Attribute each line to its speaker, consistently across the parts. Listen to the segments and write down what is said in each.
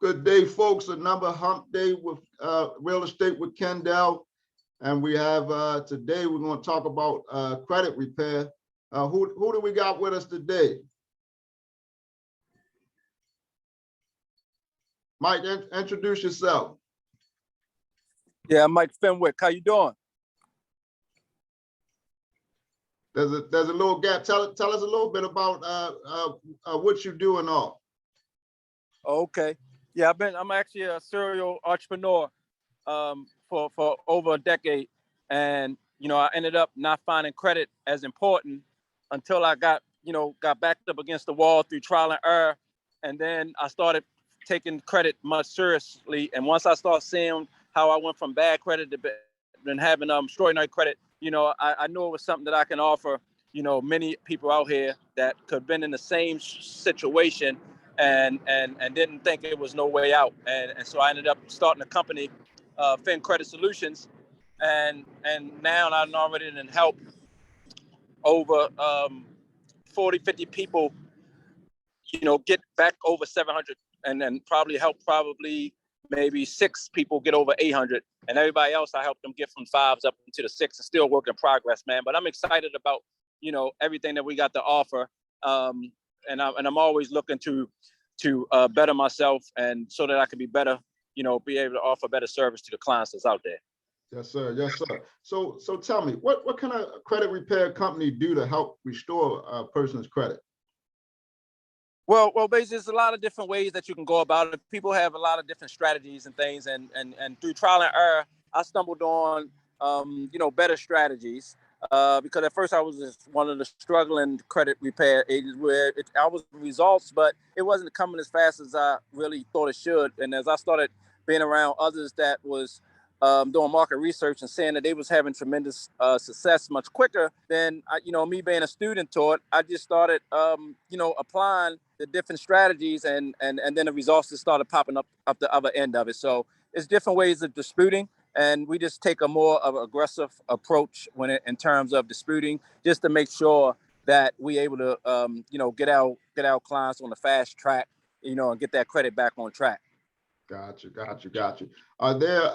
Speaker 1: Good day, folks. Another hump day with real estate with Kendell. And we have today, we're going to talk about credit repair. Who do we got with us today? Mike, introduce yourself.
Speaker 2: Yeah, I'm Mike Fenwick. How you doing?
Speaker 1: There's a little gap. Tell us a little bit about what you do and all.
Speaker 2: Okay. Yeah, I'm actually a serial entrepreneur for over a decade. And, I ended up not finding credit as important until I got backed up against the wall through trial and error. And then I started taking credit much seriously. And once I started seeing how I went from bad credit to having extraordinary credit, I knew it was something that I can offer, many people out here that could have been in the same situation and didn't think it was no way out. And so I ended up starting a company, Fin Credit Solutions. And now I'm already in help over 40, 50 people, get back over 700 and then probably maybe 6 people get over 800. And everybody else, I help them get from 5s up into the 6 and still work in progress, man. But I'm excited about, everything that we got to offer. And I'm always looking to better myself and so that I can be better, be able to offer better service to the clients that's out there.
Speaker 1: Yes, sir. Yes, sir. So tell me, what can a credit repair company do to help restore a person's credit?
Speaker 2: Well, basically, there's a lot of different ways that you can go about it. People have a lot of different strategies and things, and through trial and error, I stumbled on, better strategies. Because at first I was just one of the struggling credit repair agents where I was results, but it wasn't coming as fast as I really thought it should. And as I started being around others that was doing market research and saying that they was having tremendous success much quicker than, me being a student to it, I just started, applying the different strategies and then the results just started popping up the other end of it. So it's different ways of disputing. And we just take a more of an aggressive approach in terms of disputing, just to make sure that we able to, get our clients on the fast track, and get that credit back on track.
Speaker 1: Gotcha. Are there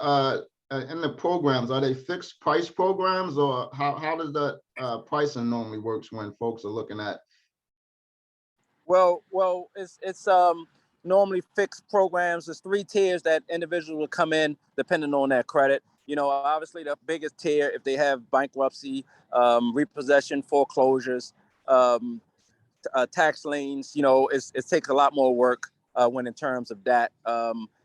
Speaker 1: in the programs, are they fixed price programs, or how does that pricing normally works when folks are looking at?
Speaker 2: Well, it's normally fixed programs. There's 3 tiers that individuals will come in depending on their credit. Obviously the biggest tier, if they have bankruptcy, repossession, foreclosures, tax liens, it takes a lot more work when in terms of that.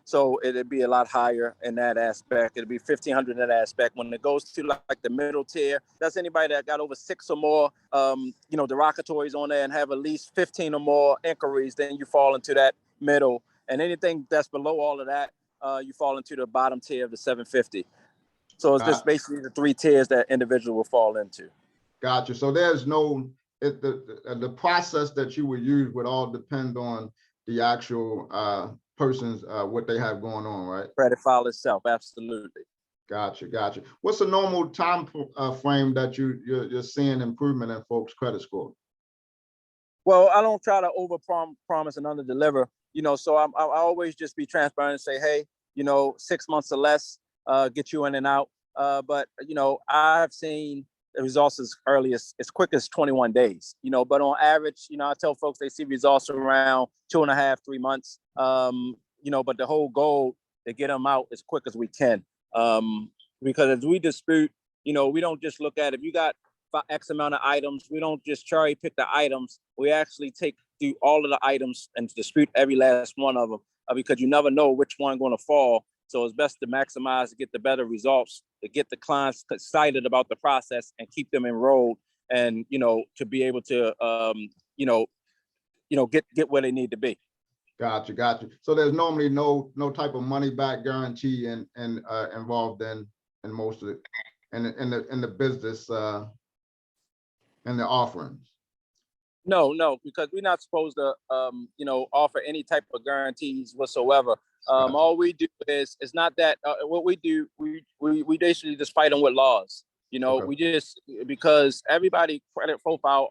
Speaker 2: So it'd be a lot higher in that aspect. It'd be $1,500 in that aspect. When it goes to like the middle tier, that's anybody that got over 6 or more, derogatories on there and have at least 15 or more inquiries, then you fall into that middle. And anything that's below all of that, you fall into the bottom tier of the 750. So it's just basically the 3 tiers that individual will fall into.
Speaker 1: Gotcha. So there's no, the process that you would use would all depend on the actual person's what they have going on, right?
Speaker 2: Credit file itself, absolutely.
Speaker 1: Gotcha. What's a normal time frame that you're seeing improvement in folks' credit score?
Speaker 2: Well, I don't try to over promise and under deliver, so I always just be transparent and say, hey, 6 months or less, get you in and out. But I've seen the results as early as quick as 21 days, but on average, I tell folks they see results around 2.5, 3 months, but the whole goal to get them out as quick as we can. Because as we dispute, we don't just look at if you got X amount of items, we don't just cherry pick the items. We actually take through all of the items and dispute every last one of them because you never know which one going to fall. So it's best to maximize to get the better results, to get the clients excited about the process and keep them enrolled and, to be able to, get where they need to be.
Speaker 1: Gotcha. So there's normally no type of money back guarantee and involved in most of it in the business and the offerings.
Speaker 2: No, because we're not supposed to, offer any type of guarantees whatsoever. All we do is, it's not that, what we do, we basically just fight them with laws. Okay. We just, because everybody credit profile,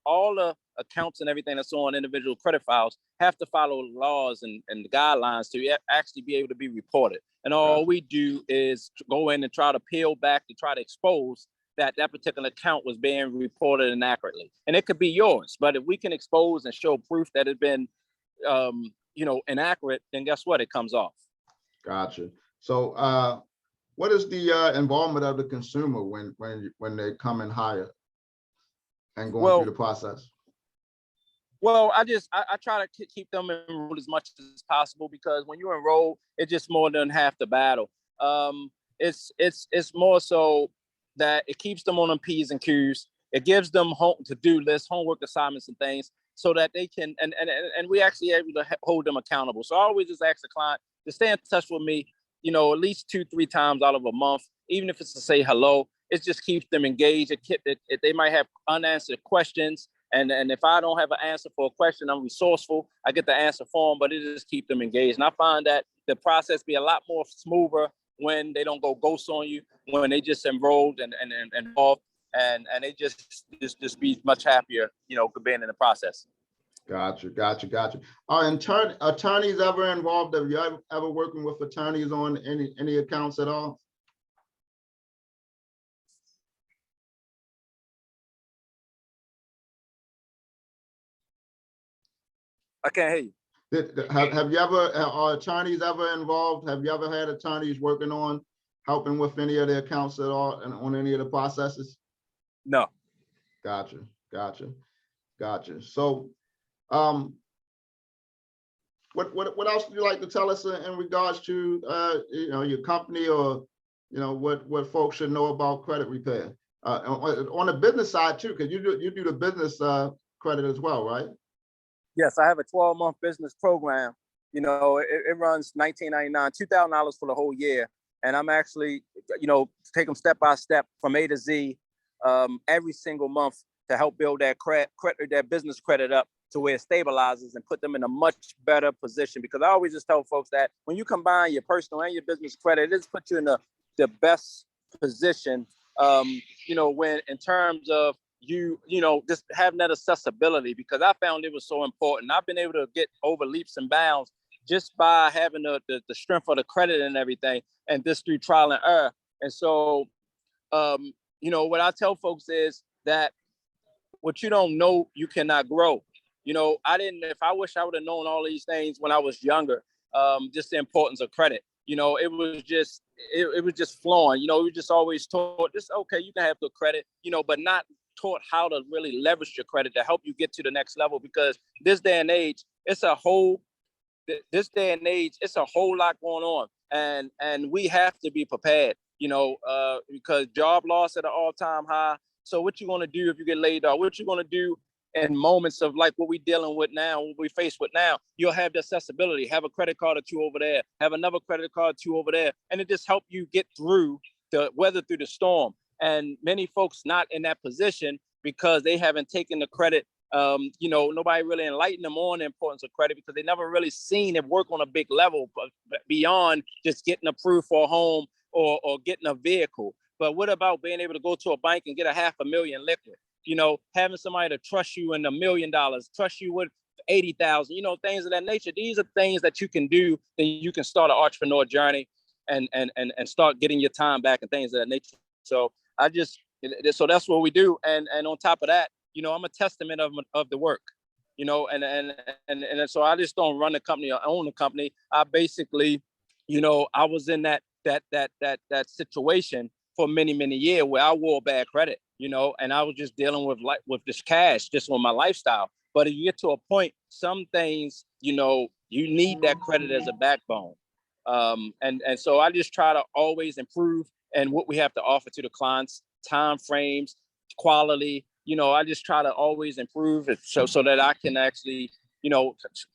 Speaker 2: all the accounts and everything that's on individual credit files have to follow laws and the guidelines to actually be able to be reported. And all we do is go in and try to peel back to try to expose that particular account was being reported inaccurately. And it could be yours, but if we can expose and show proof that it's been, inaccurate, then guess what? It comes off.
Speaker 1: Gotcha. So what is the involvement of the consumer when they come in higher and going through the process?
Speaker 2: Well, I try to keep them enrolled as much as possible, because when you enroll, it's just more than half the battle. It's more so that it keeps them on them P's and Q's. It gives them to-do lists, homework assignments and things, so that they can, and we actually able to hold them accountable. So I always just ask the client to stay in touch with me, at least 2-3 times out of a month, even if it's to say hello. It just keeps them engaged. They might have unanswered questions. And if I don't have an answer for a question, I'm resourceful. I get the answer for them, but it just keeps them engaged. And I find that the process be a lot more smoother when they don't go ghost on you, when they just enrolled and involved, and they just be much happier, being in the process.
Speaker 1: Gotcha. Are attorneys ever involved? Have you ever working with attorneys on any accounts at all?
Speaker 2: I can't hear you.
Speaker 1: Have you ever, are attorneys ever involved? Have you ever had attorneys working on helping with any of the accounts at all and on any of the processes?
Speaker 2: No.
Speaker 1: Gotcha. So, what else would you like to tell us in regards to your company, or what folks should know about credit repair on the business side too, because you do the business credit as well, right?
Speaker 2: Yes, I have a 12-month business program. It runs $19.99, $2,000 for the whole year. And I'm actually, take them step by step from A to Z every single month to help build their business credit up to where it stabilizes and put them in a much better position. Because I always just tell folks that when you combine your personal and your business credit, it just puts you in the best position, when in terms of just having that accessibility, because I found it was so important. I've been able to get over leaps and bounds just by having the strength of the credit and everything, and this through trial and error. And so, what I tell folks is that what you don't know, you cannot grow. If I wish I would have known all these things when I was younger, just the importance of credit. It was just flowing. We were just always taught, okay, you can have good credit, but not taught how to really leverage your credit to help you get to the next level. Because this day and age, it's a whole lot going on, and we have to be prepared, because job loss at an all-time high. So what you going to do if you get laid off? What you going to do in moments of like what we're dealing with now, what we face with now? You'll have the accessibility, have a credit card or two over there, have another credit card or two over there, and it just help you get through the weather, through the storm. And many folks not in that position because they haven't taken the credit. Nobody really enlightened them on the importance of credit, because they never really seen it work on a big level, but beyond just getting approved for a home or getting a vehicle. But what about being able to go to a bank and get $500,000 liquid? Having somebody to trust you in $1 million, trust you with 80,000, things of that nature. These are things that you can do, then you can start an entrepreneur journey and start getting your time back and things of that nature. So so that's what we do. And on top of that, I'm a testament of the work, and so I just don't run the company or own the company. I basically, I was in that situation for many, many years where I wore bad credit, and I was just dealing with this cash, just on my lifestyle. But if you get to a point, some things, you need that credit as a backbone. And so I just try to always improve and what we have to offer to the clients, time frames, quality. I just try to always improve it so that I can actually,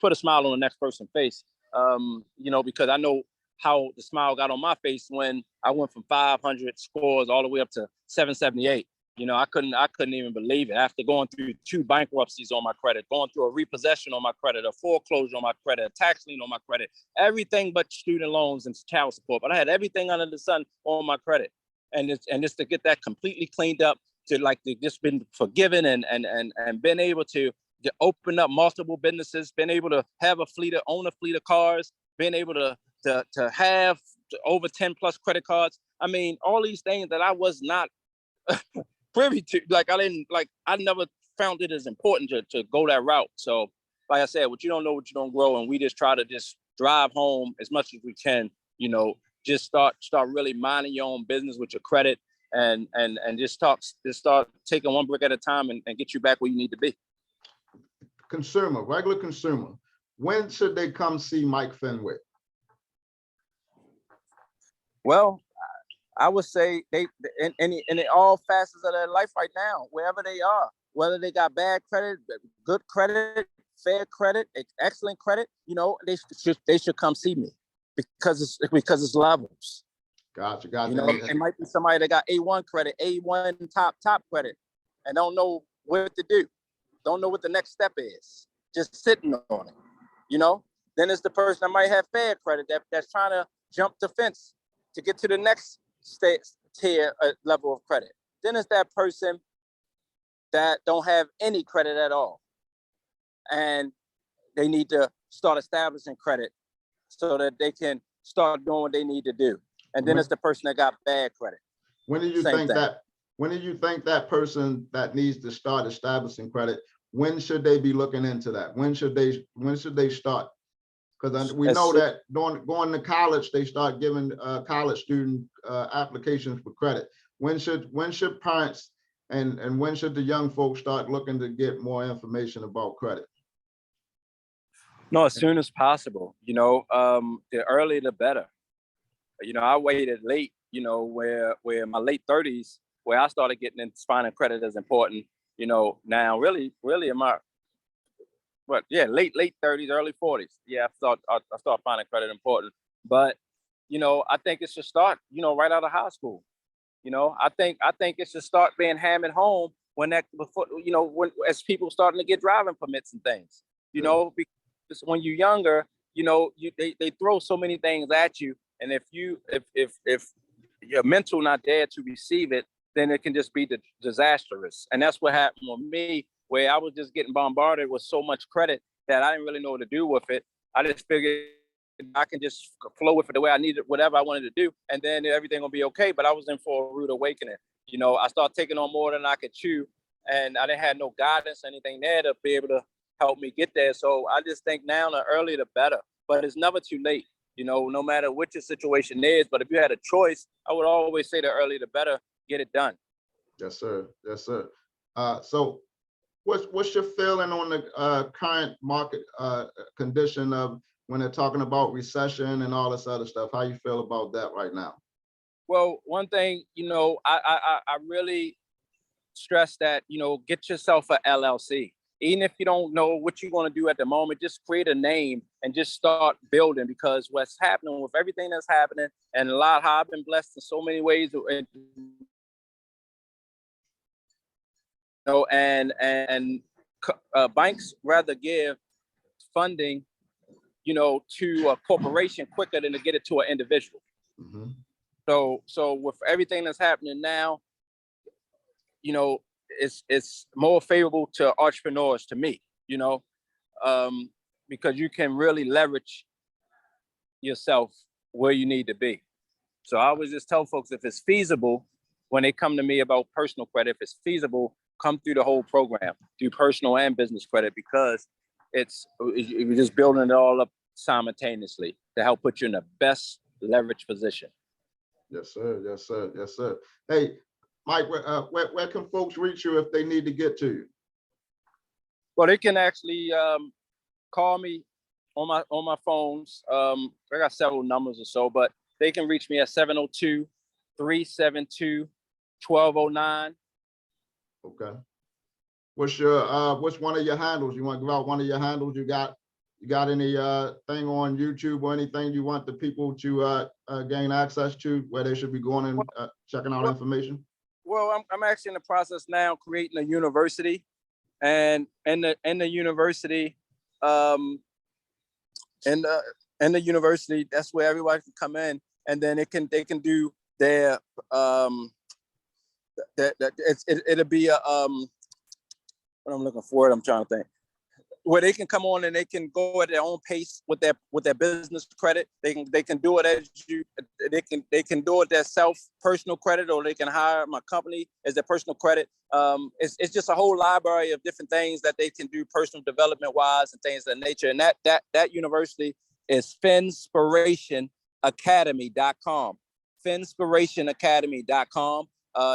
Speaker 2: put a smile on the next person's face. Because I know how the smile got on my face when I went from 500 scores all the way up to 778. I couldn't even believe it after going through 2 bankruptcies on my credit, going through a repossession on my credit, a foreclosure on my credit, a tax lien on my credit, everything but student loans and child support. But I had everything under the sun on my credit, and just to get that completely cleaned up, to just been forgiven and been able to open up multiple businesses, been able to have own a fleet of cars, been able to have over 10 plus credit cards. I mean, all these things that I was not privy to. I never found it as important to go that route. So like I said, what you don't know, what you don't grow. And we just try to just drive home as much as we can, just start really minding your own business with your credit and just start taking one brick at a time and get you back where you need to be.
Speaker 1: Regular consumer, when should they come see Mike Fenwick?
Speaker 2: Well, I would say they in all facets of their life right now, wherever they are, whether they got bad credit, good credit, fair credit, excellent credit, they should come see me because it's levels.
Speaker 1: Gotcha.
Speaker 2: It might be somebody that got A1 credit, A1 top credit, and don't know what to do, don't know what the next step is, just sitting on it. Then it's the person that might have fair credit that's trying to jump the fence to get to the next tier level of credit. Then it's that person that don't have any credit at all, and they need to start establishing credit so that they can start doing what they need to do. And then it's the person that got bad credit.
Speaker 1: When do you think that person that needs to start establishing credit, when should they be looking into that? When should they start? Because we know that going to college, they start giving college student applications for credit. When should parents and when should the young folks start looking to get more information about credit?
Speaker 2: No, as soon as possible. The earlier the better. I waited late. Where in my late 30s, where I started getting into finding credit as important. Now really in my late 30s, early 40s. Yeah, I start finding credit important. But I think it should start, right out of high school. I think it should start being hammered home when as people starting to get driving permits and things. Because when you're younger, they throw so many things at you, and if your mental not there to receive it, then it can just be disastrous. And that's what happened with me, where I was just getting bombarded with so much credit that I didn't really know what to do with it. I just figured I can just flow with it the way I needed, whatever I wanted to do, and then everything will be okay. But I was in for a rude awakening. I started taking on more than I could chew, and I didn't have no guidance, anything there to be able to help me get there. So I just think now the earlier the better, but it's never too late, no matter what your situation is. But if you had a choice, I would always say the earlier the better, get it done.
Speaker 1: Yes, sir. So what's your feeling on the current market condition of when they're talking about recession and all this other stuff? How you feel about that right now?
Speaker 2: Well, one thing, I really stress that, get yourself a LLC. Even if you don't know what you're going to do at the moment, just create a name and just start building, because what's happening with everything that's happening, and a lot how I've been blessed in so many ways, and banks rather give funding, to a corporation quicker than to get it to an individual.
Speaker 1: Mm-hmm.
Speaker 2: So with everything that's happening now, it's more favorable to entrepreneurs, to me, because you can really leverage yourself where you need to be. So I always just tell folks, if it's feasible, when they come to me about personal credit, if it's feasible, come through the whole program, do personal and business credit, because you're just building it all up simultaneously to help put you in the best leverage position.
Speaker 1: Yes, sir. Hey, Mike, where can folks reach you if they need to get to you?
Speaker 2: Well, they can actually call me on my phones. I got several numbers or so, but they can reach me at 702-372-1209.
Speaker 1: Okay. What's one of your handles? You want to give out one of your handles? You got any thing on YouTube or anything you want the people to gain access to, where they should be going and checking out information?
Speaker 2: Well, I'm actually in the process now creating a university, and in the university, in the university, that's where everybody can come in, and then they can do their it'll be a what I'm looking for. I'm trying to think. where they can come on and they can go at their own pace with their business credit. They can do it as they can do it their personal credit, or they can hire my company as their personal credit. It's just a whole library of different things that they can do personal development wise and things of that nature. And that university is FinspirationAcademy.com. FinspirationAcademy.com.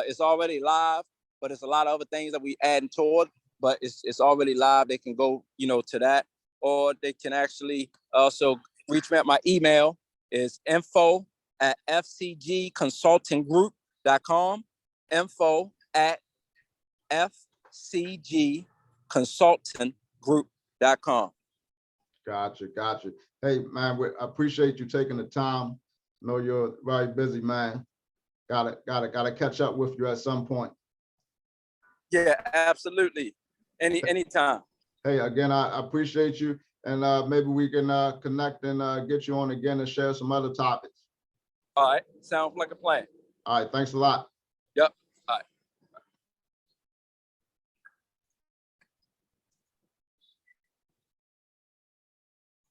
Speaker 2: It's already live, but it's a lot of other things that we adding toward. But it's already live. They can go, to that, or they can actually also reach me at my email is info@fcgconsultinggroup.com, info@fcgconsultinggroup.com.
Speaker 1: Gotcha. Hey, man, I appreciate you taking the time. I know you're very busy, man. Gotta catch up with you at some point.
Speaker 2: Yeah, absolutely. Anytime.
Speaker 1: Hey, again, I appreciate you, and maybe we can connect and get you on again and share some other topics.
Speaker 2: All right, sounds like a plan.
Speaker 1: All right, thanks a lot.
Speaker 2: Yep.